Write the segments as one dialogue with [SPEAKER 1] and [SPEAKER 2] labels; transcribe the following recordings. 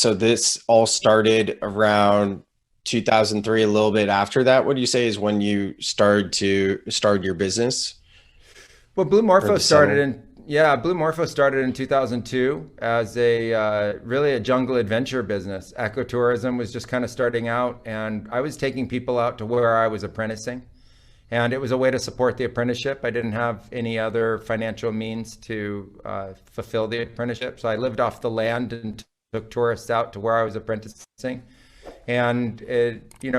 [SPEAKER 1] So this all started around 2003, a little bit after that. What do you say is when you started to start your business
[SPEAKER 2] Well, Blue
[SPEAKER 1] or
[SPEAKER 2] Morpho
[SPEAKER 1] the
[SPEAKER 2] started
[SPEAKER 1] center?
[SPEAKER 2] in yeah, Blue Morpho started in 2002 as a really a jungle adventure business. Ecotourism was just kind of starting out, and I was taking people out to where I was apprenticing, and it was a way to support the apprenticeship. I didn't have any other financial means to fulfill the apprenticeship, so I lived off the land and took tourists out to where I was apprenticing. And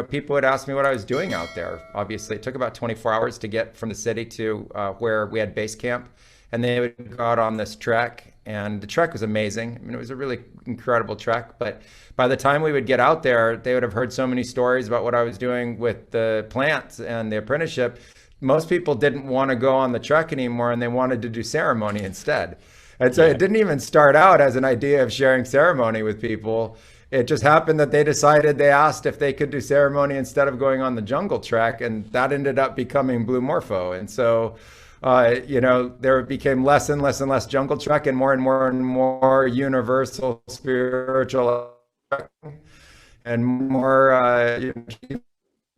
[SPEAKER 2] people would ask me what I was doing out there. Obviously, it took about 24 hours to get from the city to where we had base camp, and they would go out on this trek. And the trek was amazing. I mean, it was a really incredible trek. But by the time we would get out there, they would have heard so many stories about what I was doing with the plants and the apprenticeship. Most people didn't want to go on the trek anymore, and they wanted to do ceremony instead. And so
[SPEAKER 1] Yeah.
[SPEAKER 2] it didn't even start out as an idea of sharing ceremony with people. It just happened that they asked if they could do ceremony instead of going on the jungle trek, and that ended up becoming Blue Morpho. And so, there became less and less and less jungle trek and more universal spiritual and more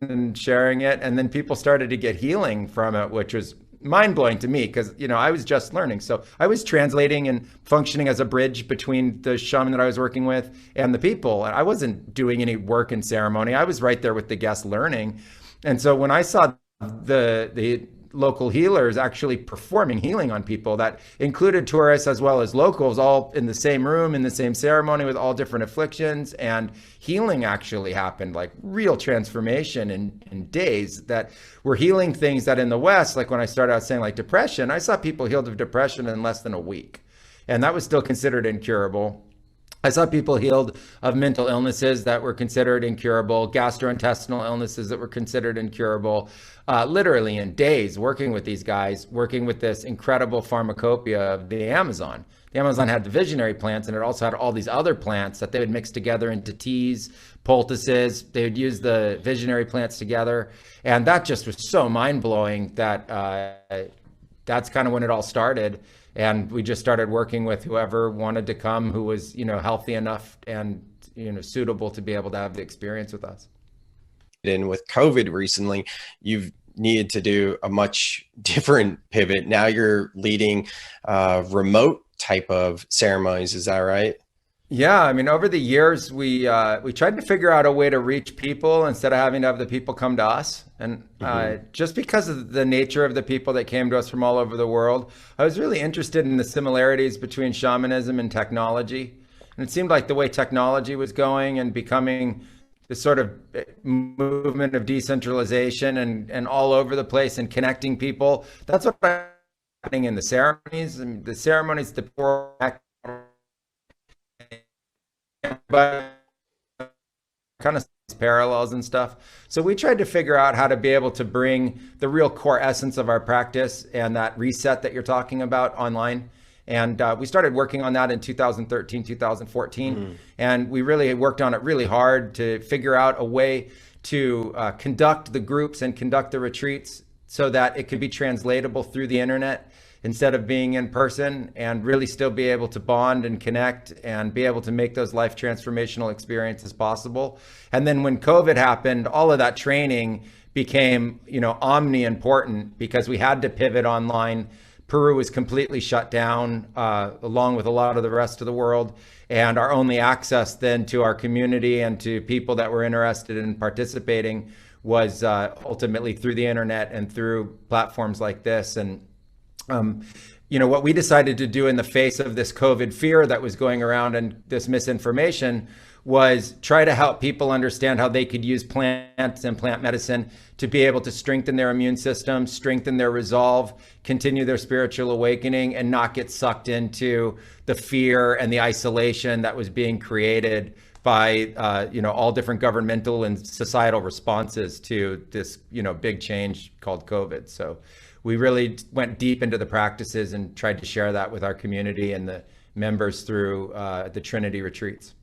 [SPEAKER 2] and sharing it. And then people started to get healing from it, which was mind blowing to me because I was just learning. So I was translating and functioning as a bridge between the shaman that I was working with and the people. I wasn't doing any work in ceremony. I was right there with the guests learning. And so when I saw the local healers actually performing healing on people that included tourists as well as locals, all in the same room in the same ceremony with all different afflictions, and healing actually happened, like real transformation in days that were healing things that in the West, like when I started out saying like depression, I saw people healed of depression in less than a week, and that was still considered incurable. I saw people healed of mental illnesses that were considered incurable, gastrointestinal illnesses that were considered incurable, literally in days, working with these guys, working with this incredible pharmacopoeia of the Amazon. The Amazon had the visionary plants, and it also had all these other plants that they would mix together into teas, poultices. They would use the visionary plants together. And that just was so mind blowing that that's kind of when it all started. And we just started working with whoever wanted to come who was healthy enough and suitable to be able to have the experience with us.
[SPEAKER 1] And with COVID recently, you've needed to do a much different pivot. Now you're leading remote type of ceremonies. Is that right?
[SPEAKER 2] Yeah, I mean, over the years, we tried to figure out a way to reach people instead of having to have the people come to us. And
[SPEAKER 1] Hmm.
[SPEAKER 2] just because of the nature of the people that came to us from all over the world, I was really interested in the similarities between shamanism and technology. And it seemed like the way technology was going and becoming this sort of movement of decentralization and all over the place and connecting people. That's what happening in the ceremonies. I mean, the ceremonies, the poor, but kind of parallels and stuff. So we tried to figure out how to be able to bring the real core essence of our practice and that reset that you're talking about online. And we started working on that in 2013, 2014.
[SPEAKER 1] Hmm.
[SPEAKER 2] And we really worked on it really hard to figure out a way to conduct the groups and conduct the retreats so that it could be translatable through the internet instead of being in person, and really still be able to bond and connect and be able to make those life transformational experiences possible. And then when COVID happened, all of that training became, omni important because we had to pivot online. Peru was completely shut down, along with a lot of the rest of the world. And our only access then to our community and to people that were interested in participating was ultimately through the internet and through platforms like this. And um, what we decided to do in the face of this COVID fear that was going around and this misinformation was try to help people understand how they could use plants and plant medicine to be able to strengthen their immune system, strengthen their resolve, continue their spiritual awakening, and not get sucked into the fear and the isolation that was being created by all different governmental and societal responses to this big change called COVID. So we really went deep into the practices and tried to share that with our community and the members through the Trinity retreats.